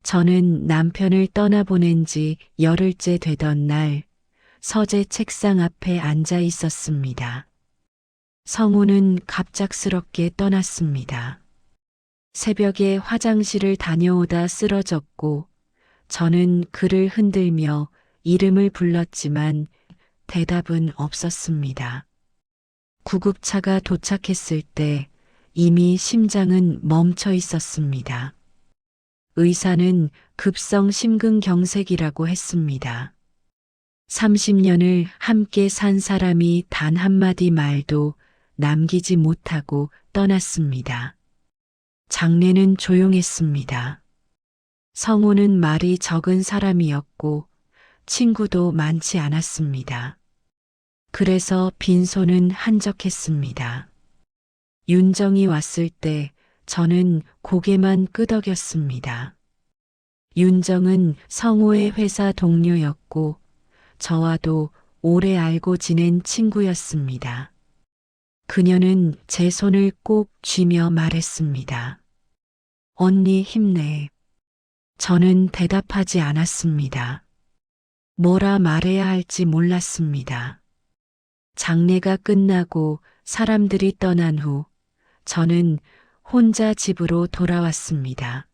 저는 남편을 떠나보낸 지 열흘째 되던 날 서재 책상 앞에 앉아 있었습니다. 성우는 갑작스럽게 떠났습니다. 새벽에 화장실을 다녀오다 쓰러졌고 저는 그를 흔들며 이름을 불렀지만 대답은 없었습니다. 구급차가 도착했을 때 이미 심장은 멈춰 있었습니다. 의사는 급성 심근경색이라고 했습니다. 30년을 함께 산 사람이 단 한마디 말도 남기지 못하고 떠났습니다. 장례는 조용했습니다. 성우는 말이 적은 사람이었고 친구도 많지 않았습니다. 그래서 빈손은 한적했습니다. 윤정이 왔을 때 저는 고개만 끄덕였습니다. 윤정은 성우의 회사 동료였고 저와도 오래 알고 지낸 친구였습니다. 그녀는 제 손을 꼭 쥐며 말했습니다. 언니 힘내. 저는 대답하지 않았습니다. 뭐라 말해야 할지 몰랐습니다. 장례가 끝나고 사람들이 떠난 후 저는 혼자 집으로 돌아왔습니다.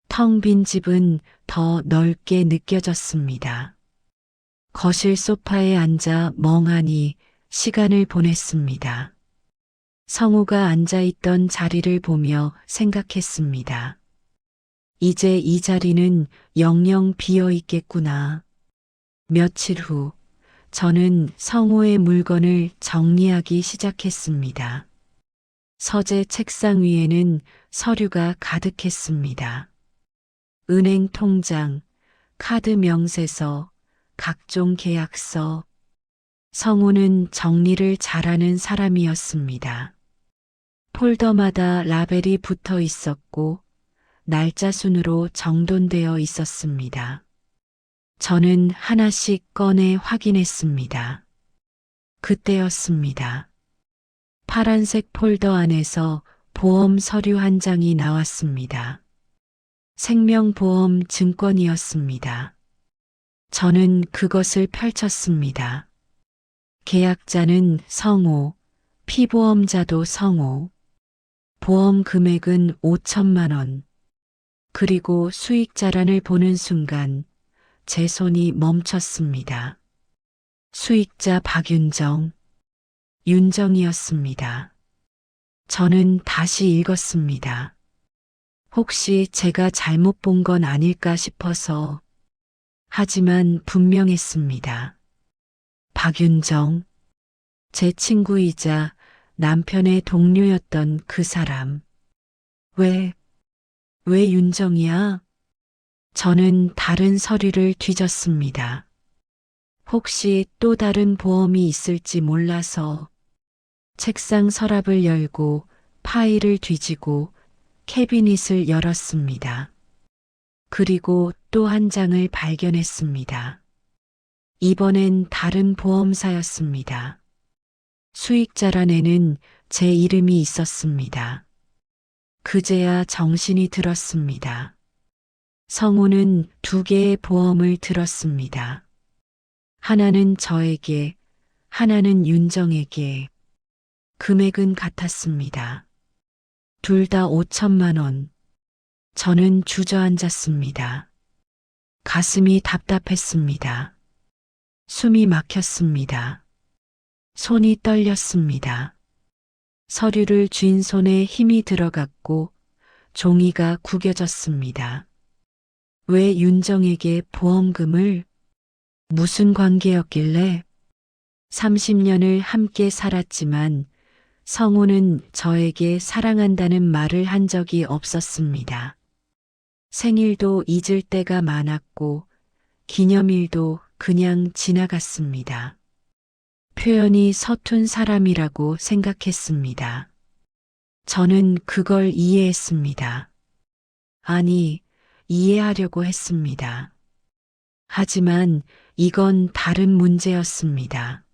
텅 빈 집은 더 넓게 느껴졌습니다. 거실 소파에 앉아 멍하니 시간을 보냈습니다. 성우가 앉아있던 자리를 보며 생각했습니다. 이제 이 자리는 영영 비어 있겠구나. 며칠 후 저는 성우의 물건을 정리하기 시작했습니다. 서재 책상 위에는 서류가 가득했습니다. 은행 통장, 카드 명세서, 각종 계약서. 성우는 정리를 잘하는 사람이었습니다. 폴더마다 라벨이 붙어 있었고 날짜 순으로 정돈되어 있었습니다. 저는 하나씩 꺼내 확인했습니다. 그때였습니다. 파란색 폴더 안에서 보험 서류 한 장이 나왔습니다. 생명보험 증권이었습니다. 저는 그것을 펼쳤습니다. 계약자는 성우, 피보험자도 성우. 보험 금액은 5천만 원. 그리고 수익자란을 보는 순간 제 손이 멈췄습니다. 수익자 박윤정, 윤정이었습니다. 저는 다시 읽었습니다. 혹시 제가 잘못 본 건 아닐까 싶어서. 하지만 분명했습니다. 박윤정, 제 친구이자 남편의 동료였던 그 사람. 왜 윤정이야? 저는 다른 서류를 뒤졌습니다. 혹시 또 다른 보험이 있을지 몰라서 책상 서랍을 열고 파일을 뒤지고 캐비닛을 열었습니다. 그리고 또 한 장을 발견했습니다. 이번엔 다른 보험사였습니다. 수익자란에는 제 이름이 있었습니다. 그제야 정신이 들었습니다. 성우는 2개의 보험을 들었습니다. 하나는 저에게, 하나는 윤정에게. 금액은 같았습니다. 둘 다 5천만 원. 저는 주저앉았습니다. 가슴이 답답했습니다. 숨이 막혔습니다. 손이 떨렸습니다. 서류를 쥔 손에 힘이 들어갔고 종이가 구겨졌습니다. 왜 윤정에게 보험금을? 무슨 관계였길래? 30년을 함께 살았지만 성우는 저에게 사랑한다는 말을 한 적이 없었습니다. 생일도 잊을 때가 많았고 기념일도 그냥 지나갔습니다. 표현이 서툰 사람이라고 생각했습니다. 저는 그걸 이해했습니다. 아니, 이해하려고 했습니다. 하지만 이건 다른 문제였습니다.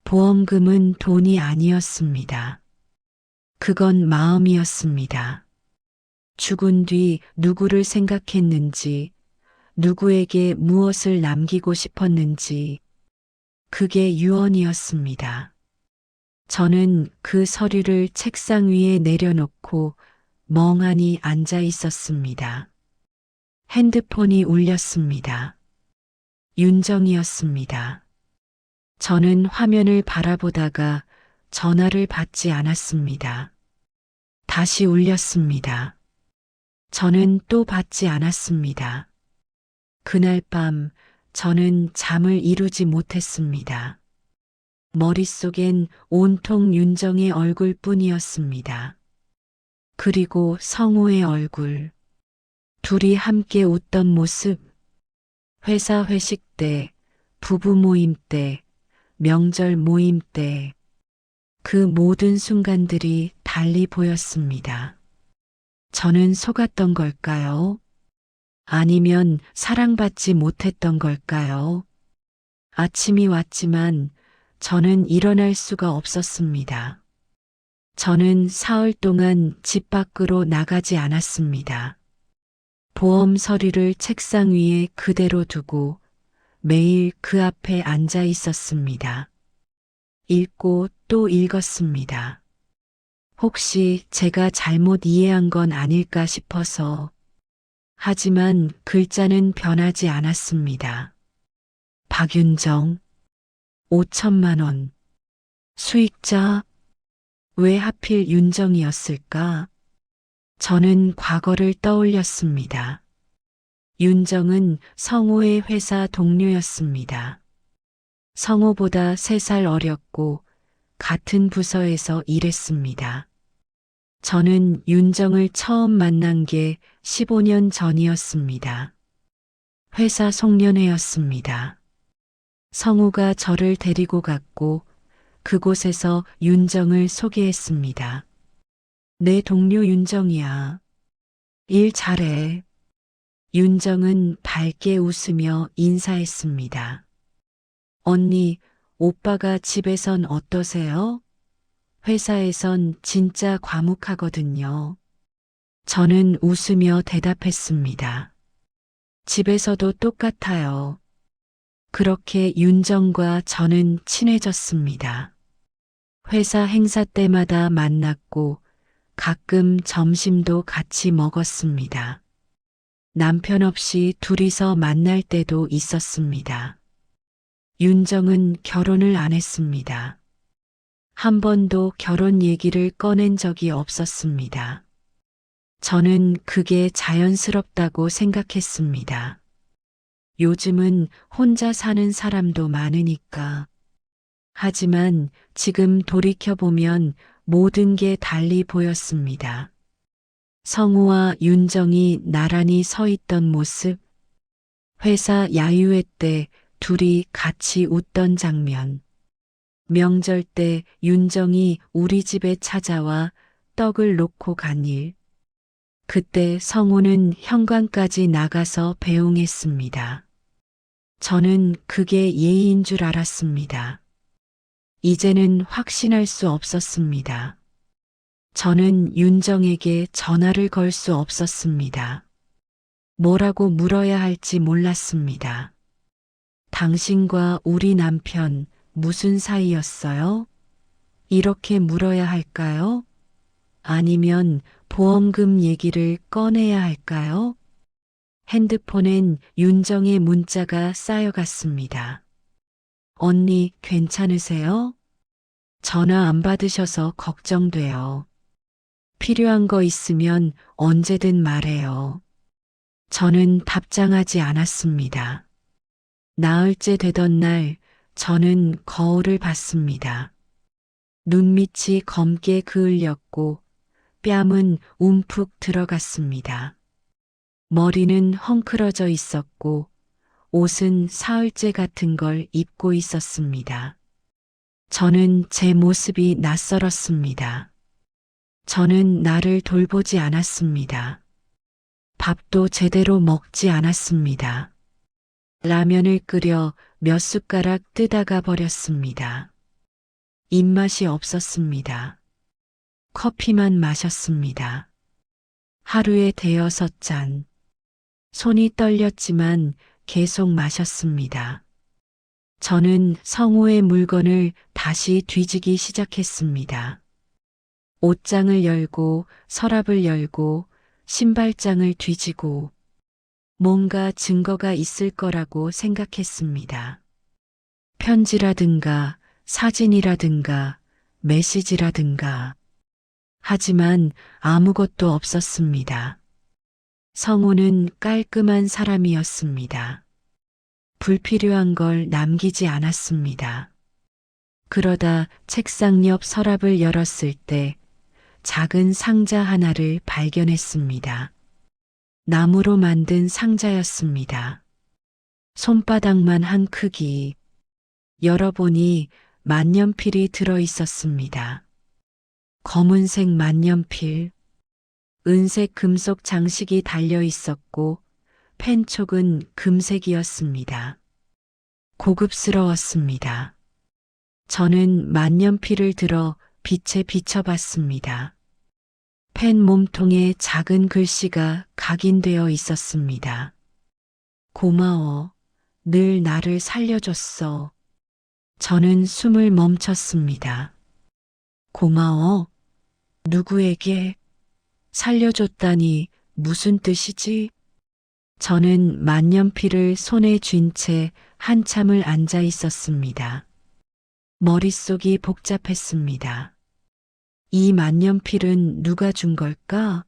보험금은 돈이 아니었습니다. 그건 마음이었습니다. 죽은 뒤 누구를 생각했는지, 누구에게 무엇을 남기고 싶었는지, 그게 유언이었습니다. 저는 그 서류를 책상 위에 내려놓고 멍하니 앉아 있었습니다. 핸드폰이 울렸습니다. 윤정이었습니다. 저는 화면을 바라보다가 전화를 받지 않았습니다. 다시 울렸습니다. 저는 또 받지 않았습니다. 그날 밤 저는 잠을 이루지 못했습니다. 머릿속엔 온통 윤정의 얼굴뿐이었습니다. 그리고 성우의 얼굴. 둘이 함께 웃던 모습. 회사 회식 때, 부부 모임 때, 명절 모임 때, 그 모든 순간들이 달리 보였습니다. 저는 속았던 걸까요? 아니면 사랑받지 못했던 걸까요? 아침이 왔지만 저는 일어날 수가 없었습니다. 저는 사흘 동안 집 밖으로 나가지 않았습니다. 보험 서류를 책상 위에 그대로 두고 매일 그 앞에 앉아 있었습니다. 읽고 또 읽었습니다. 혹시 제가 잘못 이해한 건 아닐까 싶어서. 하지만 글자는 변하지 않았습니다. 박윤정, 5천만 원. 수익자, 왜 하필 윤정이었을까? 저는 과거를 떠올렸습니다. 윤정은 성호의 회사 동료였습니다. 성호보다 3살 어렸고 같은 부서에서 일했습니다. 저는 윤정을 처음 만난 게 15년 전이었습니다. 회사 송년회였습니다. 성우가 저를 데리고 갔고 그곳에서 윤정을 소개했습니다. 내 동료 윤정이야. 일 잘해. 윤정은 밝게 웃으며 인사했습니다. 언니, 오빠가 집에선 어떠세요? 회사에선 진짜 과묵하거든요. 저는 웃으며 대답했습니다. 집에서도 똑같아요. 그렇게 윤정과 저는 친해졌습니다. 회사 행사 때마다 만났고 가끔 점심도 같이 먹었습니다. 남편 없이 둘이서 만날 때도 있었습니다. 윤정은 결혼을 안 했습니다. 한 번도 결혼 얘기를 꺼낸 적이 없었습니다. 저는 그게 자연스럽다고 생각했습니다. 요즘은 혼자 사는 사람도 많으니까. 하지만 지금 돌이켜보면 모든 게 달리 보였습니다. 성우와 윤정이 나란히 서 있던 모습, 회사 야유회 때 둘이 같이 웃던 장면, 명절 때 윤정이 우리 집에 찾아와 떡을 놓고 간 일. 그때 성우는 현관까지 나가서 배웅했습니다. 저는 그게 예의인 줄 알았습니다. 이제는 확신할 수 없었습니다. 저는 윤정에게 전화를 걸 수 없었습니다. 뭐라고 물어야 할지 몰랐습니다. 당신과 우리 남편 무슨 사이였어요? 이렇게 물어야 할까요? 아니면 보험금 얘기를 꺼내야 할까요? 핸드폰엔 윤정의 문자가 쌓여갔습니다. 언니, 괜찮으세요? 전화 안 받으셔서 걱정돼요. 필요한 거 있으면 언제든 말해요. 저는 답장하지 않았습니다. 나흘째 되던 날 저는 거울을 봤습니다. 눈밑이 검게 그을렸고 뺨은 움푹 들어갔습니다. 머리는 헝클어져 있었고 옷은 사흘째 같은 걸 입고 있었습니다. 저는 제 모습이 낯설었습니다. 저는 나를 돌보지 않았습니다. 밥도 제대로 먹지 않았습니다. 라면을 끓여 몇 숟가락 뜨다가 버렸습니다. 입맛이 없었습니다. 커피만 마셨습니다. 하루에 대여섯 잔. 손이 떨렸지만 계속 마셨습니다. 저는 성우의 물건을 다시 뒤지기 시작했습니다. 옷장을 열고 서랍을 열고 신발장을 뒤지고 뭔가 증거가 있을 거라고 생각했습니다. 편지라든가 사진이라든가 메시지라든가. 하지만 아무것도 없었습니다. 성우는 깔끔한 사람이었습니다. 불필요한 걸 남기지 않았습니다. 그러다 책상 옆 서랍을 열었을 때 작은 상자 하나를 발견했습니다. 나무로 만든 상자였습니다. 손바닥만 한 크기. 열어보니 만년필이 들어 있었습니다. 검은색 만년필. 은색 금속 장식이 달려 있었고 펜촉은 금색이었습니다. 고급스러웠습니다. 저는 만년필을 들어 빛에 비춰봤습니다. 펜 몸통에 작은 글씨가 각인되어 있었습니다. 고마워. 늘 나를 살려줬어. 저는 숨을 멈췄습니다. 고마워? 누구에게? 살려줬다니 무슨 뜻이지? 저는 만년필을 손에 쥔 채 한참을 앉아 있었습니다. 머릿속이 복잡했습니다. 이 만년필은 누가 준 걸까?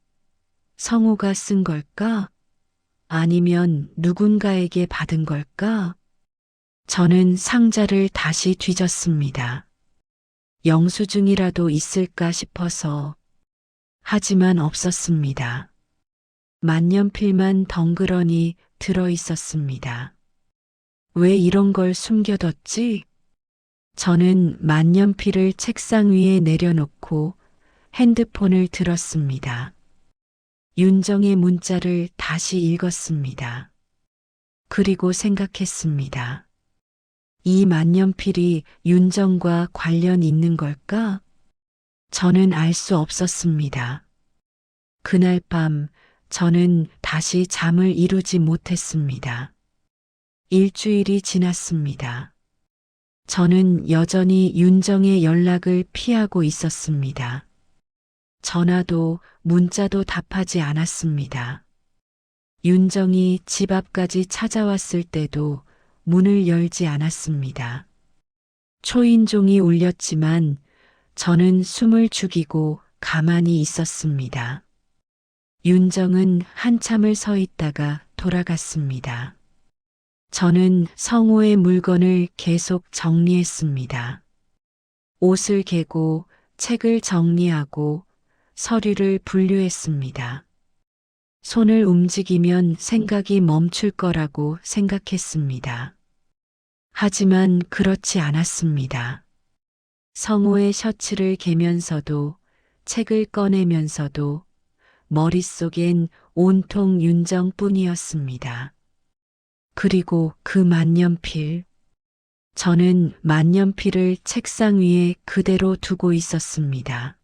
성우가 쓴 걸까? 아니면 누군가에게 받은 걸까? 저는 상자를 다시 뒤졌습니다. 영수증이라도 있을까 싶어서. 하지만 없었습니다. 만년필만 덩그러니 들어 있었습니다. 왜 이런 걸 숨겨뒀지? 저는 만년필을 책상 위에 내려놓고 핸드폰을 들었습니다. 윤정의 문자를 다시 읽었습니다. 그리고 생각했습니다. 이 만년필이 윤정과 관련 있는 걸까? 저는 알 수 없었습니다. 그날 밤 저는 다시 잠을 이루지 못했습니다. 일주일이 지났습니다. 저는 여전히 윤정의 연락을 피하고 있었습니다. 전화도 문자도 답하지 않았습니다. 윤정이 집 앞까지 찾아왔을 때도 문을 열지 않았습니다. 초인종이 울렸지만 저는 숨을 죽이고 가만히 있었습니다. 윤정은 한참을 서 있다가 돌아갔습니다. 저는 성우의 물건을 계속 정리했습니다. 옷을 개고 책을 정리하고 서류를 분류했습니다. 손을 움직이면 생각이 멈출 거라고 생각했습니다. 하지만 그렇지 않았습니다. 성우의 셔츠를 개면서도 책을 꺼내면서도 머릿속엔 온통 윤정뿐이었습니다. 그리고 그 만년필. 저는 만년필을 책상 위에 그대로 두고 있었습니다.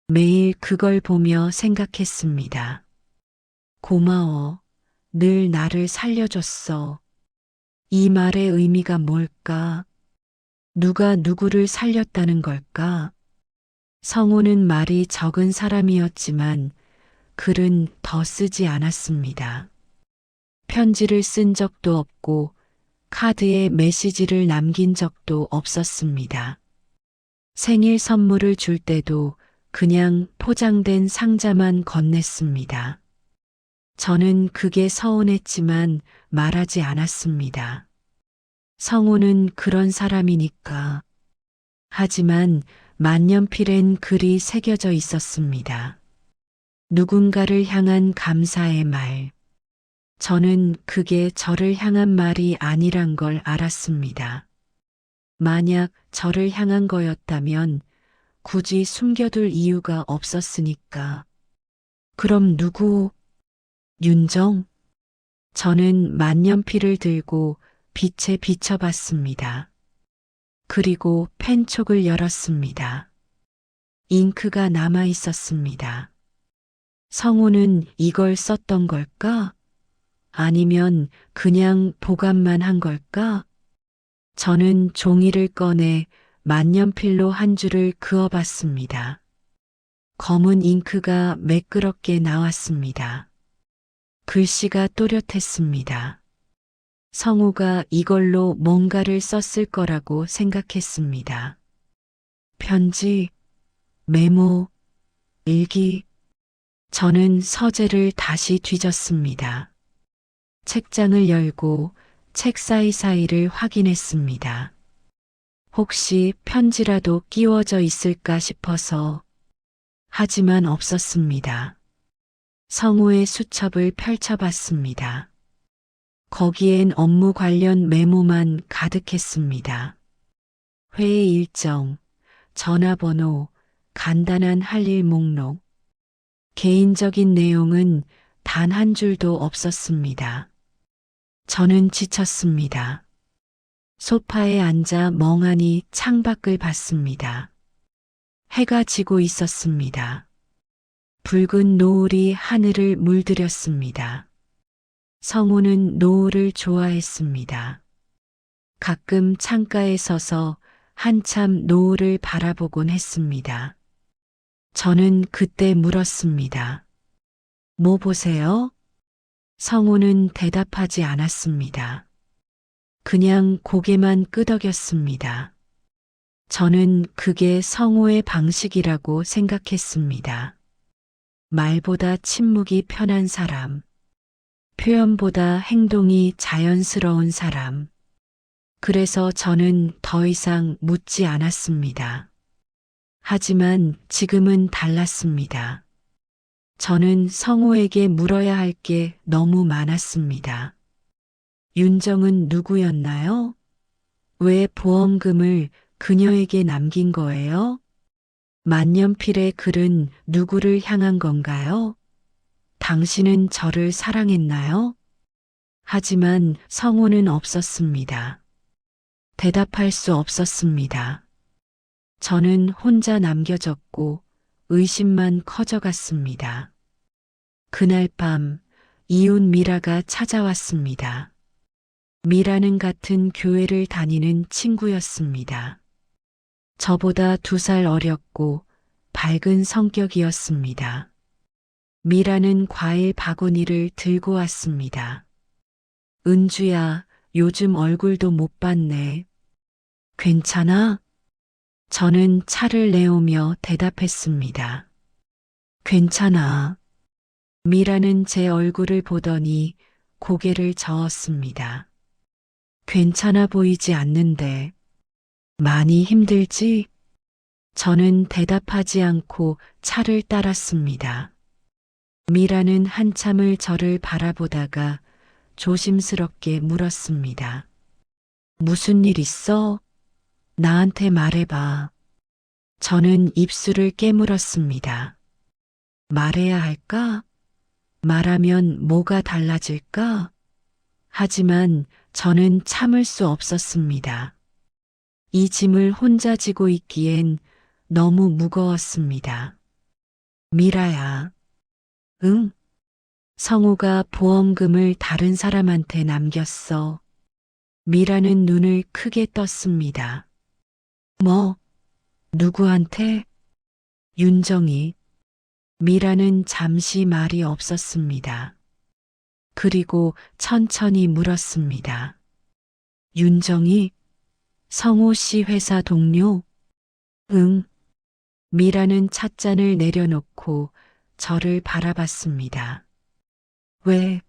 매일 그걸 보며 생각했습니다. 고마워. 늘 나를 살려줬어. 이 말의 의미가 뭘까? 누가 누구를 살렸다는 걸까? 성우는 말이 적은 사람이었지만 글은 더 쓰지 않았습니다. 편지를 쓴 적도 없고 카드에 메시지를 남긴 적도 없었습니다. 생일 선물을 줄 때도 그냥 포장된 상자만 건넸습니다. 저는 그게 서운했지만 말하지 않았습니다. 성우는 그런 사람이니까. 하지만 만년필엔 글이 새겨져 있었습니다. 누군가를 향한 감사의 말. 저는 그게 저를 향한 말이 아니란 걸 알았습니다. 만약 저를 향한 거였다면 굳이 숨겨둘 이유가 없었으니까. 그럼 누구? 윤정? 저는 만년필을 들고 빛에 비춰봤습니다. 그리고 펜촉을 열었습니다. 잉크가 남아 있었습니다. 성우는 이걸 썼던 걸까? 아니면 그냥 보관만 한 걸까? 저는 종이를 꺼내 만년필로 한 줄을 그어봤습니다. 검은 잉크가 매끄럽게 나왔습니다. 글씨가 또렷했습니다. 성우가 이걸로 뭔가를 썼을 거라고 생각했습니다. 편지, 메모, 일기. 저는 서재를 다시 뒤졌습니다. 책장을 열고 책 사이사이를 확인했습니다. 혹시 편지라도 끼워져 있을까 싶어서. 하지만 없었습니다. 성우의 수첩을 펼쳐봤습니다. 거기엔 업무 관련 메모만 가득했습니다. 회의 일정, 전화번호, 간단한 할 일 목록. 개인적인 내용은 단 한 줄도 없었습니다. 저는 지쳤습니다. 소파에 앉아 멍하니 창밖을 봤습니다. 해가 지고 있었습니다. 붉은 노을이 하늘을 물들였습니다. 성우는 노을을 좋아했습니다. 가끔 창가에 서서 한참 노을을 바라보곤 했습니다. 저는 그때 물었습니다. 뭐 보세요? 성우는 대답하지 않았습니다. 그냥 고개만 끄덕였습니다. 저는 그게 성우의 방식이라고 생각했습니다. 말보다 침묵이 편한 사람, 표현보다 행동이 자연스러운 사람. 그래서 저는 더 이상 묻지 않았습니다. 하지만 지금은 달랐습니다. 저는 성우에게 물어야 할 게 너무 많았습니다. 윤정은 누구였나요? 왜 보험금을 그녀에게 남긴 거예요? 만년필의 글은 누구를 향한 건가요? 당신은 저를 사랑했나요? 하지만 성우는 없었습니다. 대답할 수 없었습니다. 저는 혼자 남겨졌고 의심만 커져갔습니다. 그날 밤 이웃 미라가 찾아왔습니다. 미라는 같은 교회를 다니는 친구였습니다. 저보다 2살 어렸고 밝은 성격이었습니다. 미라는 과일 바구니를 들고 왔습니다. 은주야, 요즘 얼굴도 못 봤네. 괜찮아? 저는 차를 내오며 대답했습니다. 괜찮아. 미라는 제 얼굴을 보더니 고개를 저었습니다. 괜찮아 보이지 않는데. 많이 힘들지? 저는 대답하지 않고 차를 따랐습니다. 미라는 한참을 저를 바라보다가 조심스럽게 물었습니다. 무슨 일 있어? 나한테 말해봐. 저는 입술을 깨물었습니다. 말해야 할까? 말하면 뭐가 달라질까? 하지만 저는 참을 수 없었습니다. 이 짐을 혼자 지고 있기엔 너무 무거웠습니다. 미라야. 응? 성우가 보험금을 다른 사람한테 남겼어. 미라는 눈을 크게 떴습니다. 뭐? 누구한테? 윤정이. 미라는 잠시 말이 없었습니다. 그리고 천천히 물었습니다. 윤정이? 성우 씨 회사 동료? 응. 미라는 찻잔을 내려놓고 저를 바라봤습니다. 왜?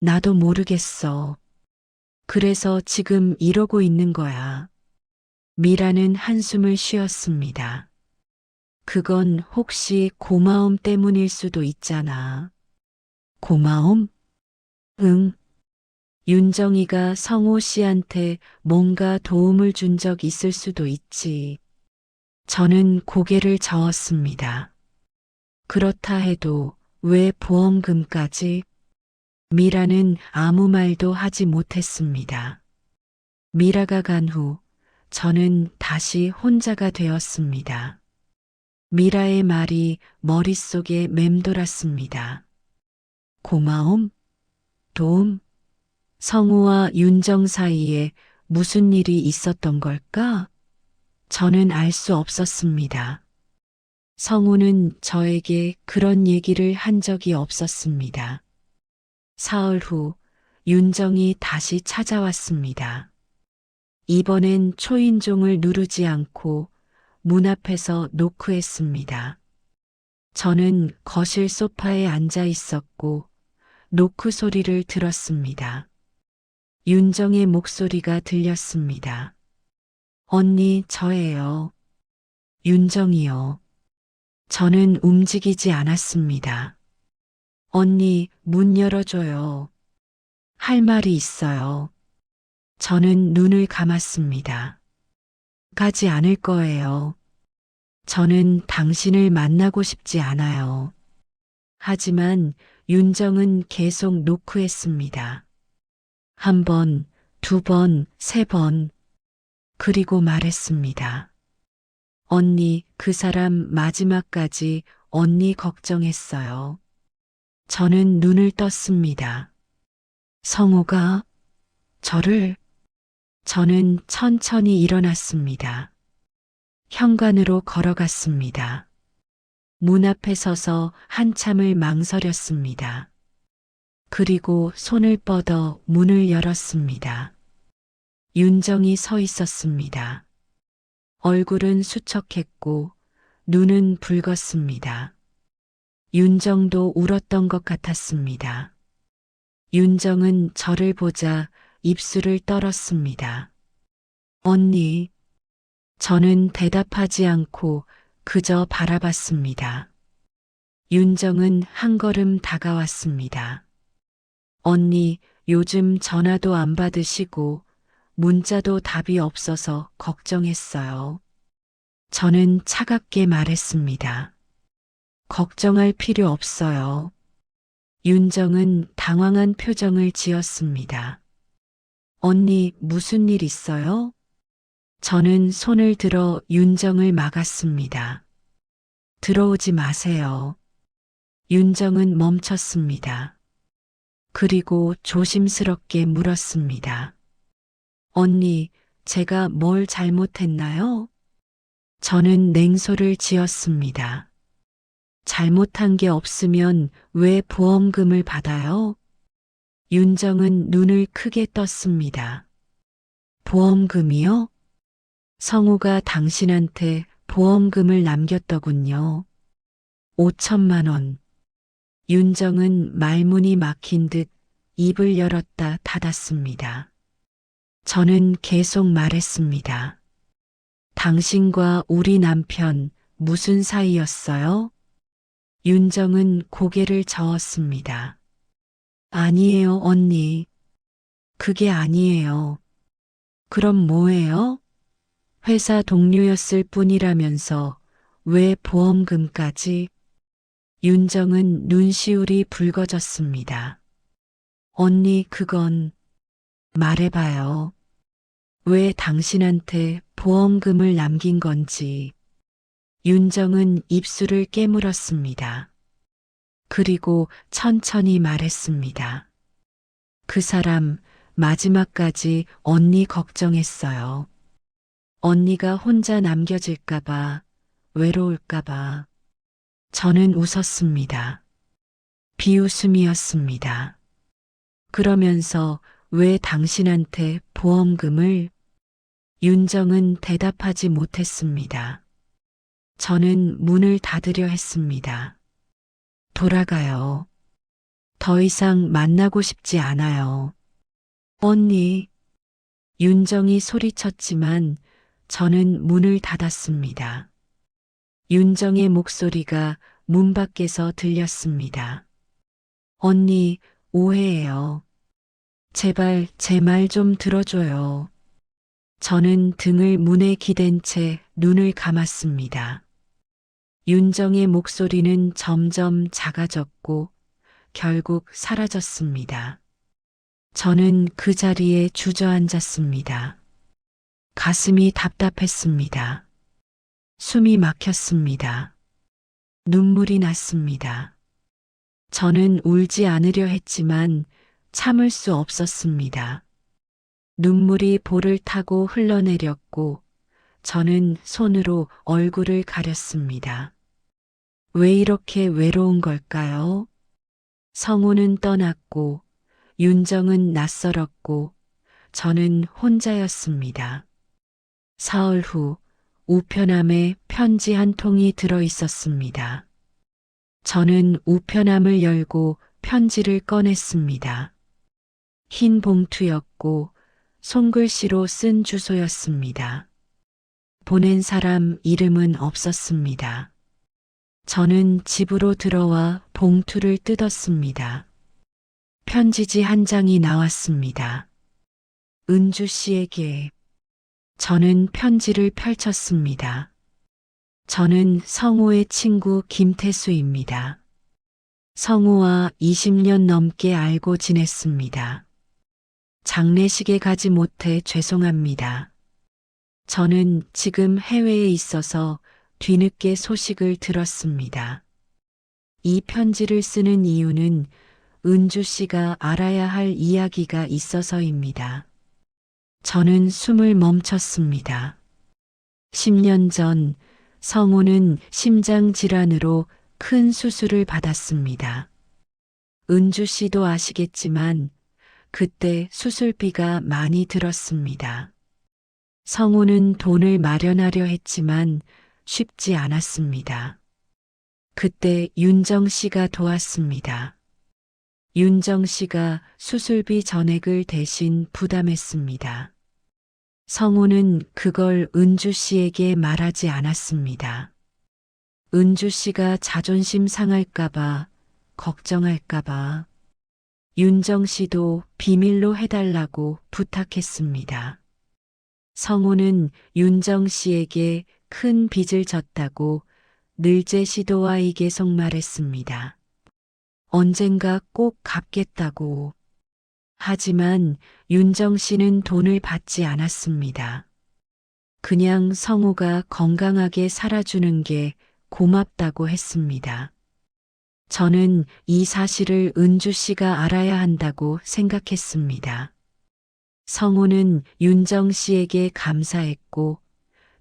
나도 모르겠어. 그래서 지금 이러고 있는 거야. 미라는 한숨을 쉬었습니다. 그건 혹시 고마움 때문일 수도 있잖아. 고마움? 응. 윤정이가 성호 씨한테 뭔가 도움을 준 적 있을 수도 있지. 저는 고개를 저었습니다. 그렇다 해도 왜 보험금까지? 미라는 아무 말도 하지 못했습니다. 미라가 간 후 저는 다시 혼자가 되었습니다. 미라의 말이 머릿속에 맴돌았습니다. 고마움? 도움? 성우와 윤정 사이에 무슨 일이 있었던 걸까? 저는 알 수 없었습니다. 성우는 저에게 그런 얘기를 한 적이 없었습니다. 사흘 후 윤정이 다시 찾아왔습니다. 이번엔 초인종을 누르지 않고 문 앞에서 노크했습니다. 저는 거실 소파에 앉아 있었고 노크 소리를 들었습니다. 윤정의 목소리가 들렸습니다. 언니, 저예요. 윤정이요. 저는 움직이지 않았습니다. 언니, 문 열어줘요. 할 말이 있어요. 저는 눈을 감았습니다. 가지 않을 거예요. 저는 당신을 만나고 싶지 않아요. 하지만 윤정은 계속 노크했습니다. 한 번, 두 번, 세 번. 그리고 말했습니다. 언니, 그 사람 마지막까지 언니 걱정했어요. 저는 눈을 떴습니다. 성우가 저를. 저는 천천히 일어났습니다. 현관으로 걸어갔습니다. 문 앞에 서서 한참을 망설였습니다. 그리고 손을 뻗어 문을 열었습니다. 윤정이 서 있었습니다. 얼굴은 수척했고 눈은 붉었습니다. 윤정도 울었던 것 같았습니다. 윤정은 저를 보자 입술을 떨었습니다. 언니. 저는 대답하지 않고 그저 바라봤습니다. 윤정은 한 걸음 다가왔습니다. 언니, 요즘 전화도 안 받으시고 문자도 답이 없어서 걱정했어요. 저는 차갑게 말했습니다. 걱정할 필요 없어요. 윤정은 당황한 표정을 지었습니다. 언니, 무슨 일 있어요? 저는 손을 들어 윤정을 막았습니다. 들어오지 마세요. 윤정은 멈췄습니다. 그리고 조심스럽게 물었습니다. 언니, 제가 뭘 잘못했나요? 저는 냉소를 지었습니다. 잘못한 게 없으면 왜 보험금을 받아요? 윤정은 눈을 크게 떴습니다. 보험금이요? 성우가 당신한테 보험금을 남겼더군요. 5천만 원. 윤정은 말문이 막힌 듯 입을 열었다 닫았습니다. 저는 계속 말했습니다. 당신과 우리 남편 무슨 사이였어요? 윤정은 고개를 저었습니다. 아니에요, 언니. 그게 아니에요. 그럼 뭐예요? 회사 동료였을 뿐이라면서 왜 보험금까지? 윤정은 눈시울이 붉어졌습니다. 언니, 그건 말해봐요. 왜 당신한테 보험금을 남긴 건지. 윤정은 입술을 깨물었습니다. 그리고 천천히 말했습니다. 그 사람 마지막까지 언니 걱정했어요. 언니가 혼자 남겨질까봐, 외로울까봐. 저는 웃었습니다. 비웃음이었습니다. 그러면서 왜 당신한테 보험금을? 윤정은 대답하지 못했습니다. 저는 문을 닫으려 했습니다. 돌아가요. 더 이상 만나고 싶지 않아요. 언니. 윤정이 소리쳤지만 저는 문을 닫았습니다. 윤정의 목소리가 문 밖에서 들렸습니다. 언니, 오해해요. 제발 제 말 좀 들어줘요. 저는 등을 문에 기댄 채 눈을 감았습니다. 윤정의 목소리는 점점 작아졌고 결국 사라졌습니다. 저는 그 자리에 주저앉았습니다. 가슴이 답답했습니다. 숨이 막혔습니다. 눈물이 났습니다. 저는 울지 않으려 했지만 참을 수 없었습니다. 눈물이 볼을 타고 흘러내렸고 저는 손으로 얼굴을 가렸습니다. 왜 이렇게 외로운 걸까요? 성우는 떠났고 윤정은 낯설었고 저는 혼자였습니다. 사흘 후 우편함에 편지 한 통이 들어 있었습니다. 저는 우편함을 열고 편지를 꺼냈습니다. 흰 봉투였고 손글씨로 쓴 주소였습니다. 보낸 사람 이름은 없었습니다. 저는 집으로 들어와 봉투를 뜯었습니다. 편지지 한 장이 나왔습니다. 은주 씨에게. 저는 편지를 펼쳤습니다. 저는 성우의 친구 김태수입니다. 성우와 20년 넘게 알고 지냈습니다. 장례식에 가지 못해 죄송합니다. 저는 지금 해외에 있어서 뒤늦게 소식을 들었습니다. 이 편지를 쓰는 이유는 은주 씨가 알아야 할 이야기가 있어서입니다. 저는 숨을 멈췄습니다. 10년 전 성우는 심장 질환으로 큰 수술을 받았습니다. 은주 씨도 아시겠지만 그때 수술비가 많이 들었습니다. 성우는 돈을 마련하려 했지만 쉽지 않았습니다. 그때 윤정 씨가 도왔습니다. 윤정 씨가 수술비 전액을 대신 부담했습니다. 성우는 그걸 은주 씨에게 말하지 않았습니다. 은주 씨가 자존심 상할까봐, 걱정할까봐. 윤정 씨도 비밀로 해달라고 부탁했습니다. 성우는 윤정 씨에게 큰 빚을 졌다고 늘제 시도와에게 속말했습니다. 언젠가 꼭 갚겠다고. 하지만 윤정 씨는 돈을 받지 않았습니다. 그냥 성우가 건강하게 살아주는 게 고맙다고 했습니다. 저는 이 사실을 은주 씨가 알아야 한다고 생각했습니다. 성우는 윤정 씨에게 감사했고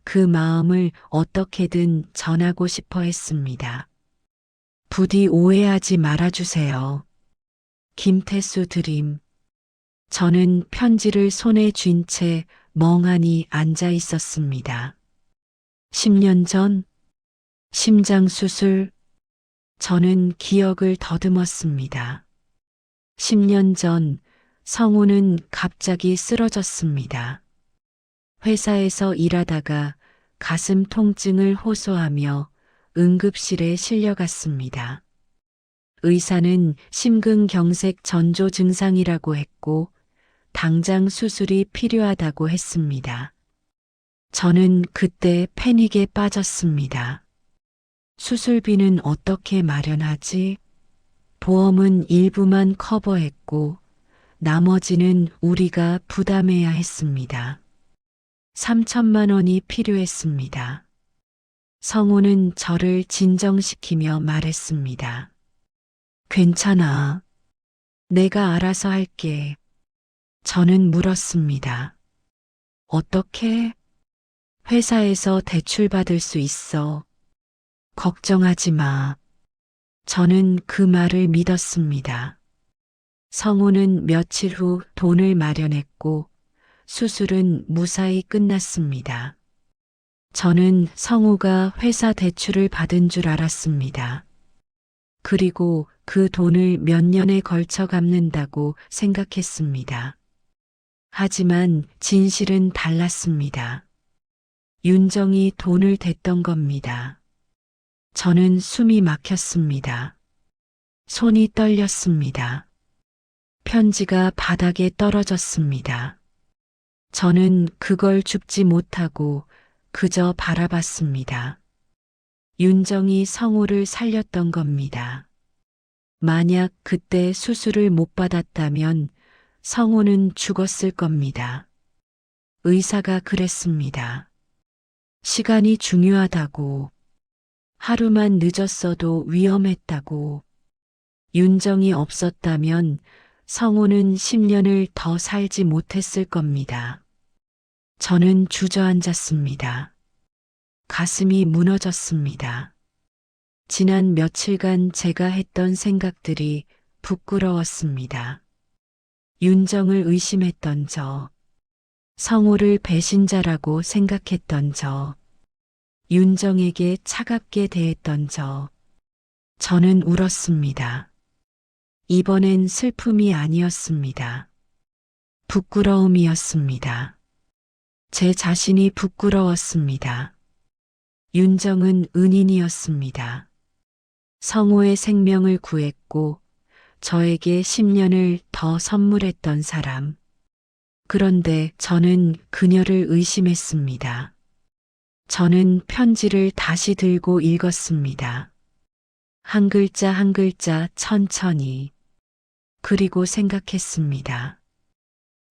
그 마음을 어떻게든 전하고 싶어 했습니다. 부디 오해하지 말아주세요. 김태수 드림. 저는 편지를 손에 쥔 채 멍하니 앉아 있었습니다. 10년 전 심장 수술. 저는 기억을 더듬었습니다. 10년 전 성우는 갑자기 쓰러졌습니다. 회사에서 일하다가 가슴 통증을 호소하며 응급실에 실려갔습니다. 의사는 심근경색 전조 증상이라고 했고 당장 수술이 필요하다고 했습니다. 저는 그때 패닉에 빠졌습니다. 수술비는 어떻게 마련하지? 보험은 일부만 커버했고 나머지는 우리가 부담해야 했습니다. 3천만 원이 필요했습니다. 성우는 저를 진정시키며 말했습니다. 괜찮아. 내가 알아서 할게. 저는 물었습니다. 어떻게? 회사에서 대출받을 수 있어. 걱정하지 마. 저는 그 말을 믿었습니다. 성우는 며칠 후 돈을 마련했고 수술은 무사히 끝났습니다. 저는 성우가 회사 대출을 받은 줄 알았습니다. 그리고 그 돈을 몇 년에 걸쳐 갚는다고 생각했습니다. 하지만 진실은 달랐습니다. 윤정이 돈을 댔던 겁니다. 저는 숨이 막혔습니다. 손이 떨렸습니다. 편지가 바닥에 떨어졌습니다. 저는 그걸 줍지 못하고 그저 바라봤습니다. 윤정이 성우를 살렸던 겁니다. 만약 그때 수술을 못 받았다면 성우는 죽었을 겁니다. 의사가 그랬습니다. 시간이 중요하다고. 하루만 늦었어도 위험했다고. 윤정이 없었다면 성호는 10년을 더 살지 못했을 겁니다. 저는 주저앉았습니다. 가슴이 무너졌습니다. 지난 며칠간 제가 했던 생각들이 부끄러웠습니다. 윤정을 의심했던 저, 성호를 배신자라고 생각했던 저, 윤정에게 차갑게 대했던 저, 저는 울었습니다. 이번엔 슬픔이 아니었습니다. 부끄러움이었습니다. 제 자신이 부끄러웠습니다. 윤정은 은인이었습니다. 성호의 생명을 구했고 저에게 10년을 더 선물했던 사람. 그런데 저는 그녀를 의심했습니다. 저는 편지를 다시 들고 읽었습니다. 한 글자 한 글자 천천히. 그리고 생각했습니다.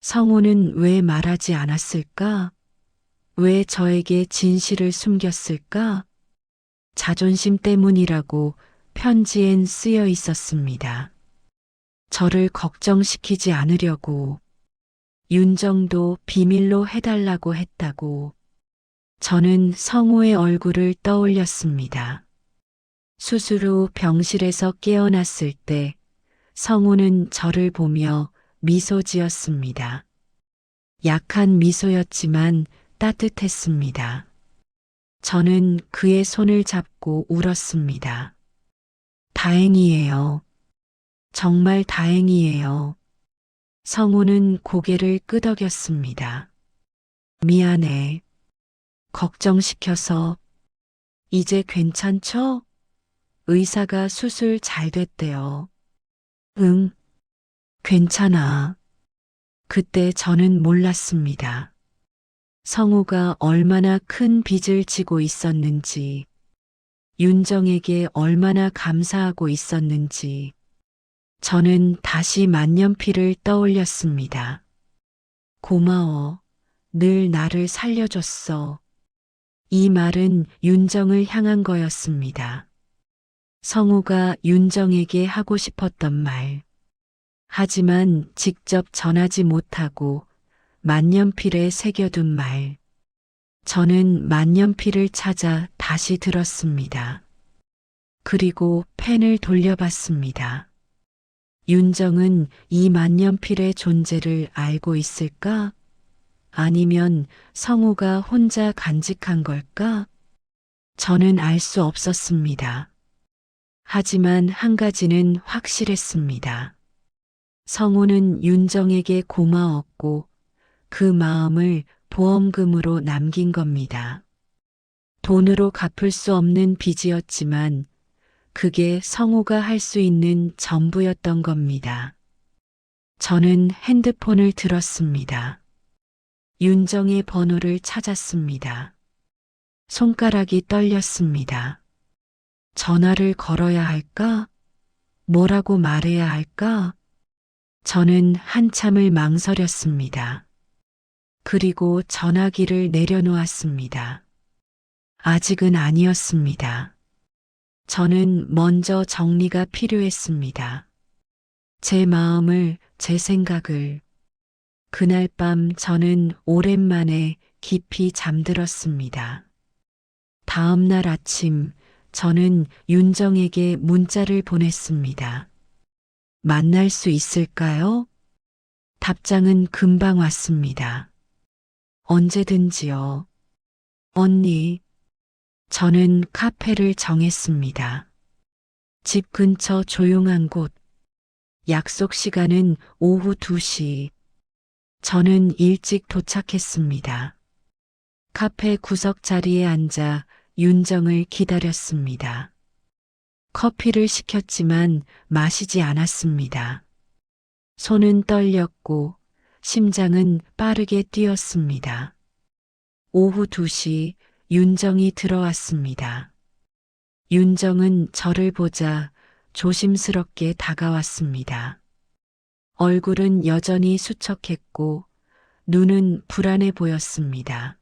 성호는 왜 말하지 않았을까? 왜 저에게 진실을 숨겼을까? 자존심 때문이라고 편지엔 쓰여 있었습니다. 저를 걱정시키지 않으려고, 윤정도 비밀로 해달라고 했다고. 저는 성호의 얼굴을 떠올렸습니다. 수술 후 병실에서 깨어났을 때 성호는 저를 보며 미소 지었습니다. 약한 미소였지만 따뜻했습니다. 저는 그의 손을 잡고 울었습니다. 다행이에요. 정말 다행이에요. 성호는 고개를 끄덕였습니다. 미안해. 걱정시켜서. 이제 괜찮죠? 의사가 수술 잘 됐대요. 응, 괜찮아. 그때 저는 몰랐습니다. 성호가 얼마나 큰 빚을 지고 있었는지, 윤정에게 얼마나 감사하고 있었는지, 저는 다시 만년필을 떠올렸습니다. 고마워. 늘 나를 살려줬어. 이 말은 윤정을 향한 거였습니다. 성호가 윤정에게 하고 싶었던 말. 하지만 직접 전하지 못하고 만년필에 새겨둔 말. 저는 만년필을 찾아 다시 들었습니다. 그리고 펜을 돌려봤습니다. 윤정은 이 만년필의 존재를 알고 있을까? 아니면 성호가 혼자 간직한 걸까? 저는 알 수 없었습니다. 하지만 한 가지는 확실했습니다. 성호는 윤정에게 고마웠고 그 마음을 보험금으로 남긴 겁니다. 돈으로 갚을 수 없는 빚이었지만 그게 성호가 할 수 있는 전부였던 겁니다. 저는 핸드폰을 들었습니다. 윤정의 번호를 찾았습니다. 손가락이 떨렸습니다. 전화를 걸어야 할까? 뭐라고 말해야 할까? 저는 한참을 망설였습니다. 그리고 전화기를 내려놓았습니다. 아직은 아니었습니다. 저는 먼저 정리가 필요했습니다. 제 마음을, 제 생각을. 그날 밤 저는 오랜만에 깊이 잠들었습니다. 다음 날 아침 저는 윤정에게 문자를 보냈습니다. 만날 수 있을까요? 답장은 금방 왔습니다. 언제든지요. 언니, 저는 카페를 정했습니다. 집 근처 조용한 곳. 약속 시간은 오후 2시. 저는 일찍 도착했습니다. 카페 구석 자리에 앉아 윤정을 기다렸습니다. 커피를 시켰지만 마시지 않았습니다. 손은 떨렸고 심장은 빠르게 뛰었습니다. 오후 2시 윤정이 들어왔습니다. 윤정은 저를 보자 조심스럽게 다가왔습니다. 얼굴은 여전히 수척했고 눈은 불안해 보였습니다.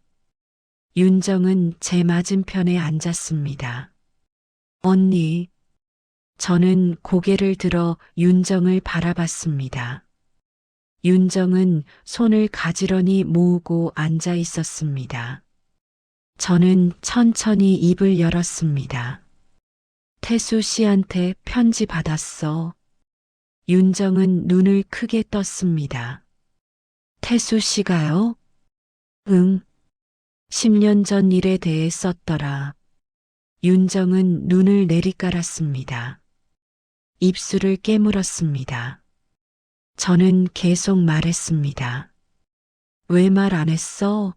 윤정은 제 맞은편에 앉았습니다. 언니, 저는 고개를 들어 윤정을 바라봤습니다. 윤정은 손을 가지런히 모으고 앉아 있었습니다. 저는 천천히 입을 열었습니다. 태수 씨한테 편지 받았어. 윤정은 눈을 크게 떴습니다. 태수 씨가요? 응. 10년 전 일에 대해 썼더라. 윤정은 눈을 내리깔았습니다. 입술을 깨물었습니다. 저는 계속 말했습니다. 왜 말 안 했어?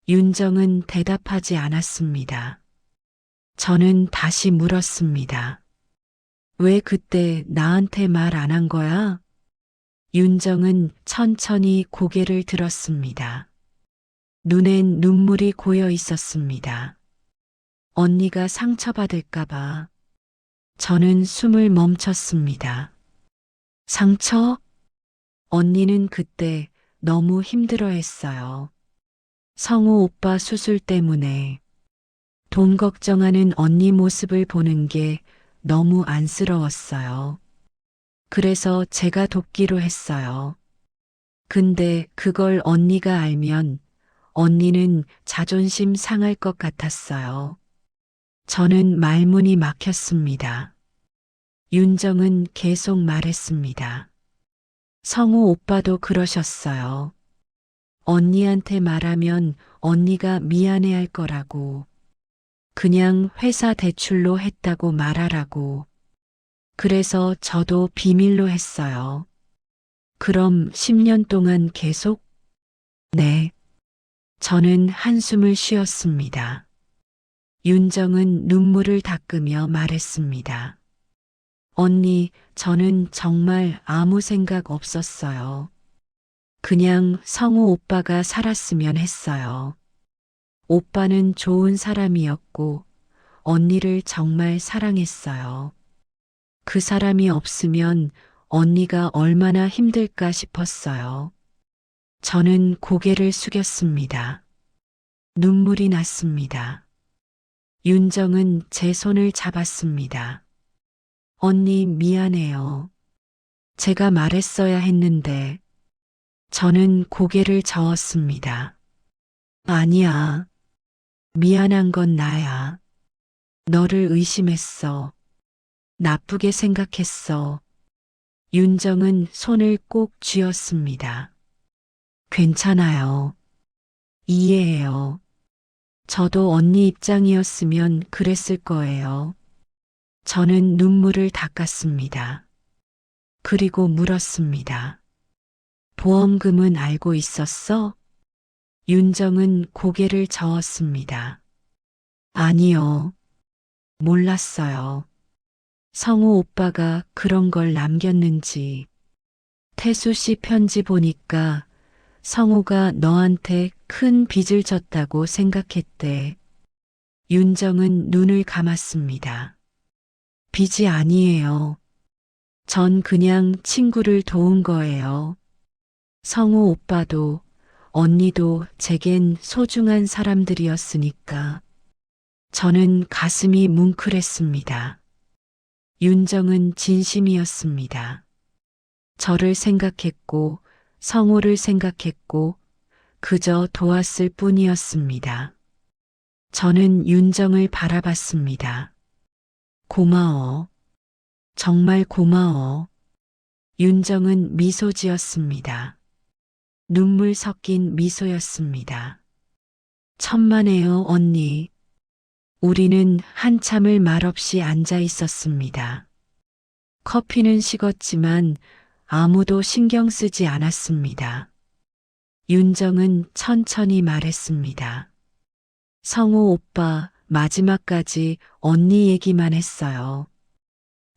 윤정은 대답하지 않았습니다. 저는 다시 물었습니다. 왜 그때 나한테 말 안 한 거야? 윤정은 천천히 고개를 들었습니다. 눈엔 눈물이 고여 있었습니다. 언니가 상처받을까봐. 저는 숨을 멈췄습니다. 상처? 언니는 그때 너무 힘들어했어요. 성우 오빠 수술 때문에 돈 걱정하는 언니 모습을 보는 게 너무 안쓰러웠어요. 그래서 제가 돕기로 했어요. 근데 그걸 언니가 알면 언니는 자존심 상할 것 같았어요. 저는 말문이 막혔습니다. 윤정은 계속 말했습니다. 성우 오빠도 그러셨어요. 언니한테 말하면 언니가 미안해할 거라고. 그냥 회사 대출로 했다고 말하라고. 그래서 저도 비밀로 했어요. 그럼 10년 동안 계속? 네. 저는 한숨을 쉬었습니다. 윤정은 눈물을 닦으며 말했습니다. 언니, 저는 정말 아무 생각 없었어요. 그냥 성우 오빠가 살았으면 했어요. 오빠는 좋은 사람이었고, 언니를 정말 사랑했어요. 그 사람이 없으면 언니가 얼마나 힘들까 싶었어요. 저는 고개를 숙였습니다. 눈물이 났습니다. 윤정은 제 손을 잡았습니다. 언니 미안해요. 제가 말했어야 했는데. 저는 고개를 저었습니다. 아니야. 미안한 건 나야. 너를 의심했어. 나쁘게 생각했어. 윤정은 손을 꼭 쥐었습니다. 괜찮아요. 이해해요. 저도 언니 입장이었으면 그랬을 거예요. 저는 눈물을 닦았습니다. 그리고 물었습니다. 보험금은 알고 있었어? 윤정은 고개를 저었습니다. 아니요. 몰랐어요. 성우 오빠가 그런 걸 남겼는지. 태수 씨 편지 보니까 성우가 너한테 큰 빚을 졌다고 생각했대. 윤정은 눈을 감았습니다. 빚이 아니에요. 전 그냥 친구를 도운 거예요. 성우 오빠도 언니도 제겐 소중한 사람들이었으니까. 저는 가슴이 뭉클했습니다. 윤정은 진심이었습니다. 저를 생각했고 성우를 생각했고 그저 도왔을 뿐이었습니다. 저는 윤정을 바라봤습니다. 고마워. 정말 고마워. 윤정은 미소 지었습니다. 눈물 섞인 미소였습니다. 천만에요, 언니. 우리는 한참을 말없이 앉아 있었습니다. 커피는 식었지만 아무도 신경 쓰지 않았습니다. 윤정은 천천히 말했습니다. 성우 오빠 마지막까지 언니 얘기만 했어요.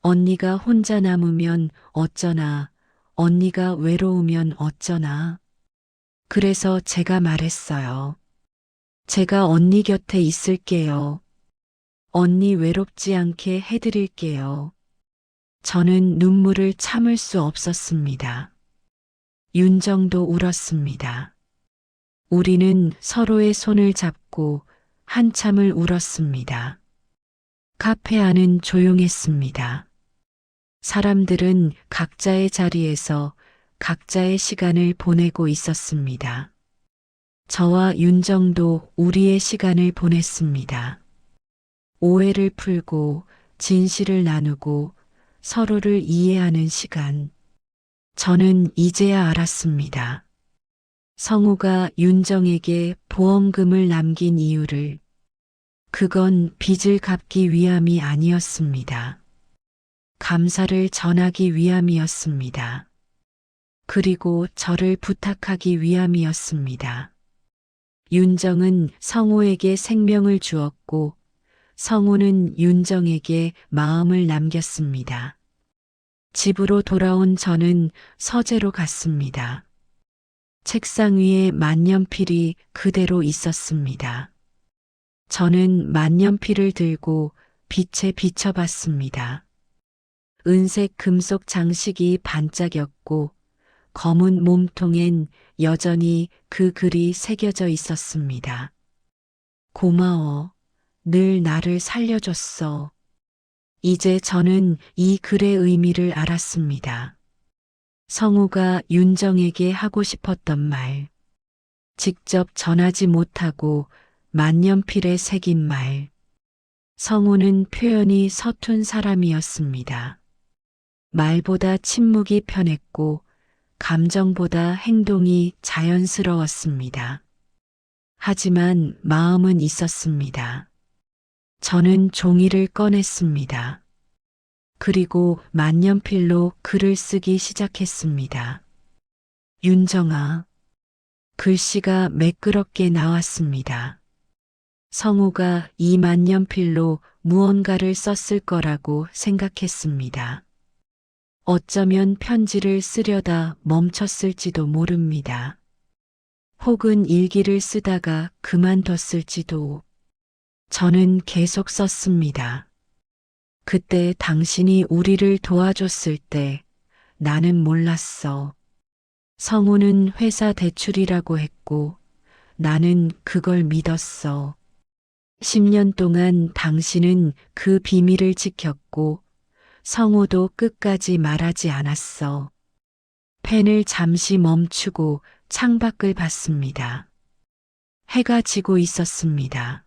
언니가 혼자 남으면 어쩌나, 언니가 외로우면 어쩌나. 그래서 제가 말했어요. 제가 언니 곁에 있을게요. 언니 외롭지 않게 해드릴게요. 저는 눈물을 참을 수 없었습니다. 윤정도 울었습니다. 우리는 서로의 손을 잡고 한참을 울었습니다. 카페 안은 조용했습니다. 사람들은 각자의 자리에서 각자의 시간을 보내고 있었습니다. 저와 윤정도 우리의 시간을 보냈습니다. 오해를 풀고 진실을 나누고 서로를 이해하는 시간. 저는 이제야 알았습니다. 성우가 윤정에게 보험금을 남긴 이유를. 그건 빚을 갚기 위함이 아니었습니다. 감사를 전하기 위함이었습니다. 그리고 저를 부탁하기 위함이었습니다. 윤정은 성우에게 생명을 주었고 성우는 윤정에게 마음을 남겼습니다. 집으로 돌아온 저는 서재로 갔습니다. 책상 위에 만년필이 그대로 있었습니다. 저는 만년필을 들고 빛에 비춰봤습니다. 은색 금속 장식이 반짝였고 검은 몸통엔 여전히 그 글이 새겨져 있었습니다. 고마워. 늘 나를 살려줬어. 이제 저는 이 글의 의미를 알았습니다. 성우가 윤정에게 하고 싶었던 말. 직접 전하지 못하고 만년필에 새긴 말. 성우는 표현이 서툰 사람이었습니다. 말보다 침묵이 편했고 감정보다 행동이 자연스러웠습니다. 하지만 마음은 있었습니다. 저는 종이를 꺼냈습니다. 그리고 만년필로 글을 쓰기 시작했습니다. 윤정아. 글씨가 매끄럽게 나왔습니다. 성우가 이 만년필로 무언가를 썼을 거라고 생각했습니다. 어쩌면 편지를 쓰려다 멈췄을지도 모릅니다. 혹은 일기를 쓰다가 그만뒀을지도. 저는 계속 썼습니다. 그때 당신이 우리를 도와줬을 때 나는 몰랐어. 성우는 회사 대출이라고 했고 나는 그걸 믿었어. 10년 동안 당신은 그 비밀을 지켰고 성우도 끝까지 말하지 않았어. 펜을 잠시 멈추고 창밖을 봤습니다. 해가 지고 있었습니다.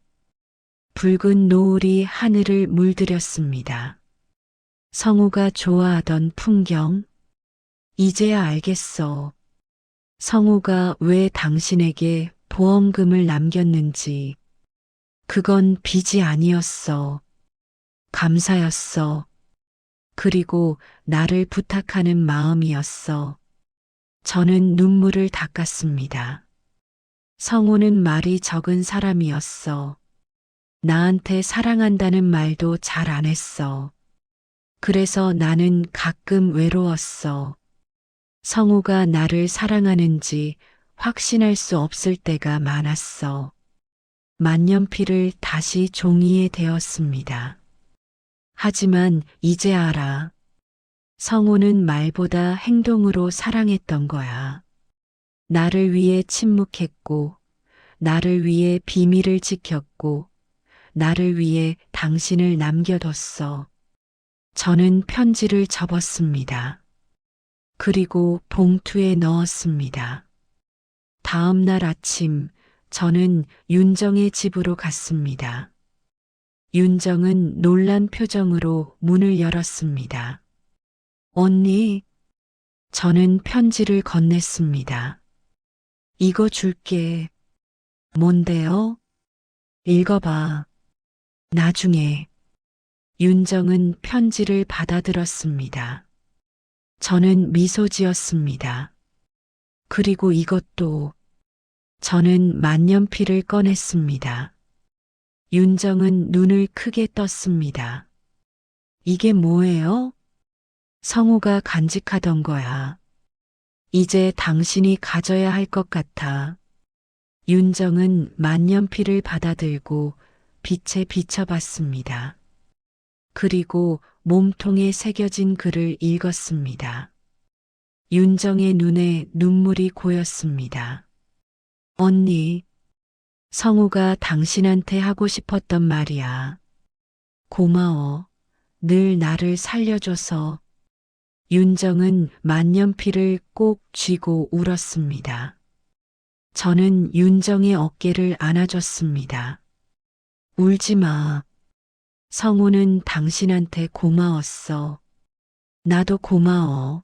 붉은 노을이 하늘을 물들였습니다. 성우가 좋아하던 풍경. 이제야 알겠어. 성우가 왜 당신에게 보험금을 남겼는지. 그건 빚이 아니었어. 감사였어. 그리고 나를 부탁하는 마음이었어. 저는 눈물을 닦았습니다. 성우는 말이 적은 사람이었어. 나한테 사랑한다는 말도 잘 안 했어. 그래서 나는 가끔 외로웠어. 성우가 나를 사랑하는지 확신할 수 없을 때가 많았어. 만년필을 다시 종이에 대었습니다. 하지만 이제 알아. 성우는 말보다 행동으로 사랑했던 거야. 나를 위해 침묵했고, 나를 위해 비밀을 지켰고, 나를 위해 당신을 남겨뒀어. 저는 편지를 접었습니다. 그리고 봉투에 넣었습니다. 다음 날 아침, 저는 윤정의 집으로 갔습니다. 윤정은 놀란 표정으로 문을 열었습니다. 언니, 저는 편지를 건넸습니다. 이거 줄게. 뭔데요? 읽어봐. 나중에. 윤정은 편지를 받아들었습니다. 저는 미소 지었습니다. 그리고 이것도. 저는 만년필을 꺼냈습니다. 윤정은 눈을 크게 떴습니다. 이게 뭐예요? 성우가 간직하던 거야. 이제 당신이 가져야 할 것 같아. 윤정은 만년필을 받아들고 빛에 비춰봤습니다. 그리고 몸통에 새겨진 글을 읽었습니다. 윤정의 눈에 눈물이 고였습니다. 언니, 성우가 당신한테 하고 싶었던 말이야. 고마워. 늘 나를 살려줘서. 윤정은 만년필을 꼭 쥐고 울었습니다. 저는 윤정의 어깨를 안아줬습니다. 울지 마. 성우는 당신한테 고마웠어. 나도 고마워.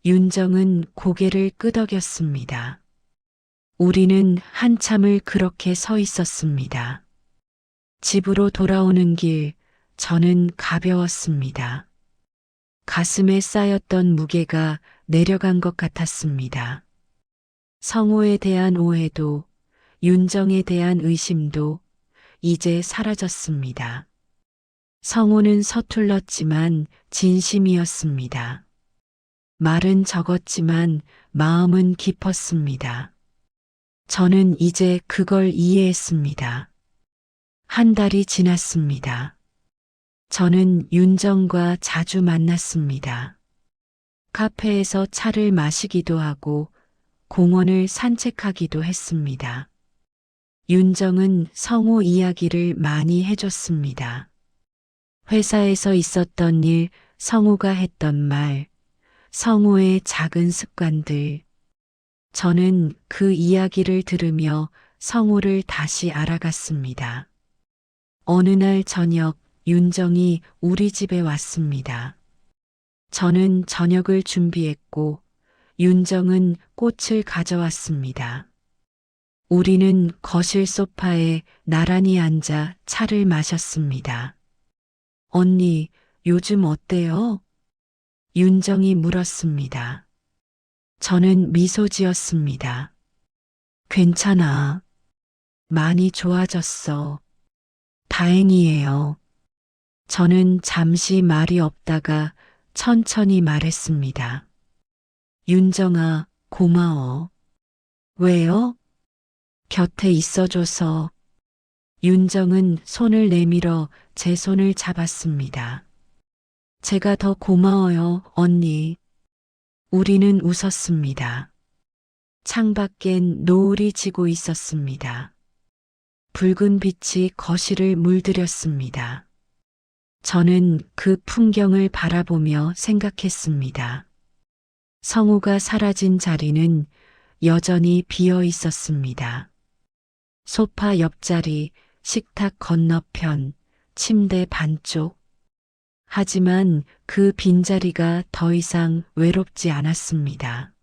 윤정은 고개를 끄덕였습니다. 우리는 한참을 그렇게 서 있었습니다. 집으로 돌아오는 길, 저는 가벼웠습니다. 가슴에 쌓였던 무게가 내려간 것 같았습니다. 성호에 대한 오해도, 윤정에 대한 의심도 이제 사라졌습니다. 성호는 서툴렀지만 진심이었습니다. 말은 적었지만 마음은 깊었습니다. 저는 이제 그걸 이해했습니다. 한 달이 지났습니다. 저는 윤정과 자주 만났습니다. 카페에서 차를 마시기도 하고 공원을 산책하기도 했습니다. 윤정은 성우 이야기를 많이 해줬습니다. 회사에서 있었던 일, 성우가 했던 말, 성우의 작은 습관들. 저는 그 이야기를 들으며 성우를 다시 알아갔습니다. 어느 날 저녁, 윤정이 우리 집에 왔습니다. 저는 저녁을 준비했고, 윤정은 꽃을 가져왔습니다. 우리는 거실 소파에 나란히 앉아 차를 마셨습니다. 언니, 요즘 어때요? 윤정이 물었습니다. 저는 미소 지었습니다. 괜찮아. 많이 좋아졌어. 다행이에요. 저는 잠시 말이 없다가 천천히 말했습니다. 윤정아, 고마워. 왜요? 곁에 있어줘서. 윤정은 손을 내밀어 제 손을 잡았습니다. 제가 더 고마워요, 언니. 우리는 웃었습니다. 창밖엔 노을이 지고 있었습니다. 붉은 빛이 거실을 물들였습니다. 저는 그 풍경을 바라보며 생각했습니다. 성우가 사라진 자리는 여전히 비어 있었습니다. 소파 옆자리, 식탁 건너편, 침대 반쪽. 하지만 그 빈자리가 더 이상 외롭지 않았습니다.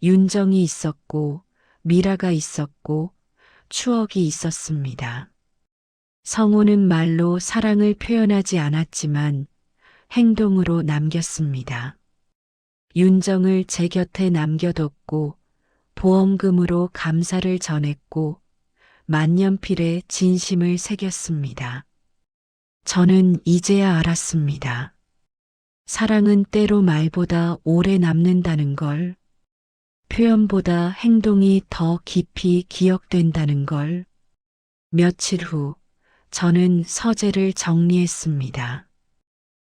윤정이 있었고, 미라가 있었고, 추억이 있었습니다. 성우는 말로 사랑을 표현하지 않았지만 행동으로 남겼습니다. 윤정을 제 곁에 남겨뒀고, 보험금으로 감사를 전했고, 만년필에 진심을 새겼습니다. 저는 이제야 알았습니다. 사랑은 때로 말보다 오래 남는다는 걸, 표현보다 행동이 더 깊이 기억된다는 걸. 며칠 후, 저는 서재를 정리했습니다.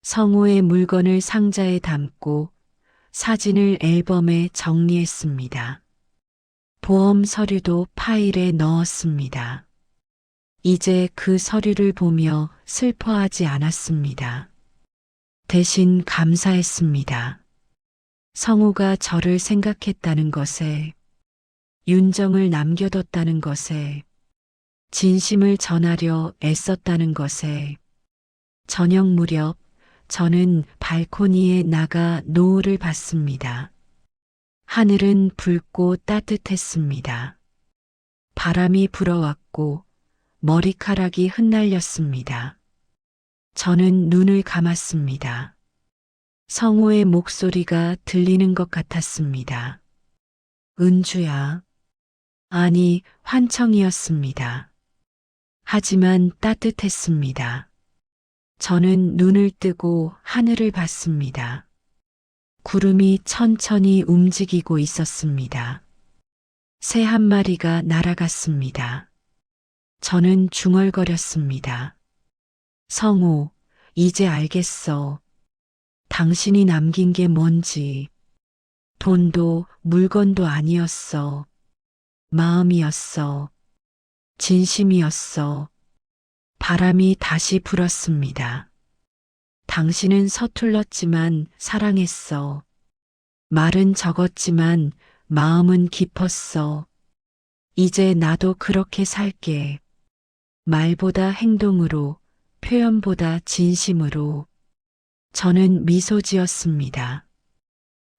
성우의 물건을 상자에 담고 사진을 앨범에 정리했습니다. 보험 서류도 파일에 넣었습니다. 이제 그 서류를 보며 슬퍼하지 않았습니다. 대신 감사했습니다. 성우가 저를 생각했다는 것에, 윤정을 남겨뒀다는 것에, 진심을 전하려 애썼다는 것에. 저녁 무렵 저는 발코니에 나가 노을을 봤습니다. 하늘은 붉고 따뜻했습니다. 바람이 불어왔고 머리카락이 흩날렸습니다. 저는 눈을 감았습니다. 성우의 목소리가 들리는 것 같았습니다. 은주야. 아니, 환청이었습니다. 하지만 따뜻했습니다. 저는 눈을 뜨고 하늘을 봤습니다. 구름이 천천히 움직이고 있었습니다. 새 한 마리가 날아갔습니다. 저는 중얼거렸습니다. 성우, 이제 알겠어. 당신이 남긴 게 뭔지. 돈도 물건도 아니었어. 마음이었어. 진심이었어. 바람이 다시 불었습니다. 당신은 서툴렀지만 사랑했어. 말은 적었지만 마음은 깊었어. 이제 나도 그렇게 살게. 말보다 행동으로, 표현보다 진심으로. 저는 미소 지었습니다.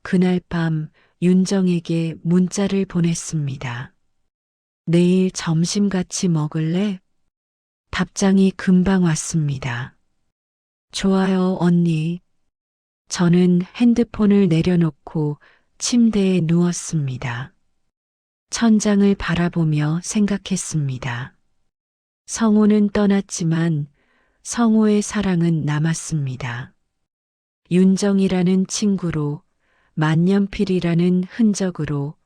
그날 밤 윤정에게 문자를 보냈습니다. 내일 점심 같이 먹을래? 답장이 금방 왔습니다. 좋아요, 언니. 저는 핸드폰을 내려놓고 침대에 누웠습니다. 천장을 바라보며 생각했습니다. 성호는 떠났지만 성호의 사랑은 남았습니다. 윤정이라는 친구로, 만년필이라는 흔적으로,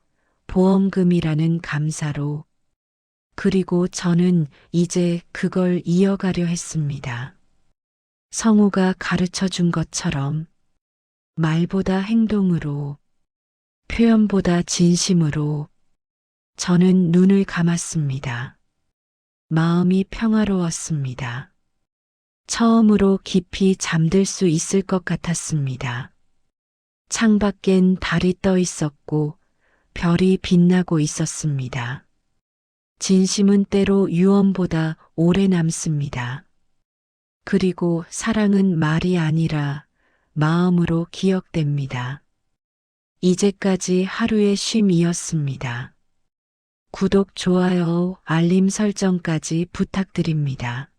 보험금이라는 감사로, 그리고 저는 이제 그걸 이어가려 했습니다. 성우가 가르쳐 준 것처럼 말보다 행동으로, 표현보다 진심으로 저는 눈을 감았습니다. 마음이 평화로웠습니다. 처음으로 깊이 잠들 수 있을 것 같았습니다. 창밖엔 달이 떠 있었고 별이 빛나고 있었습니다. 진심은 때로 유언보다 오래 남습니다. 그리고 사랑은 말이 아니라 마음으로 기억됩니다. 이제까지 하루의 쉼이었습니다. 구독, 좋아요, 알림 설정까지 부탁드립니다.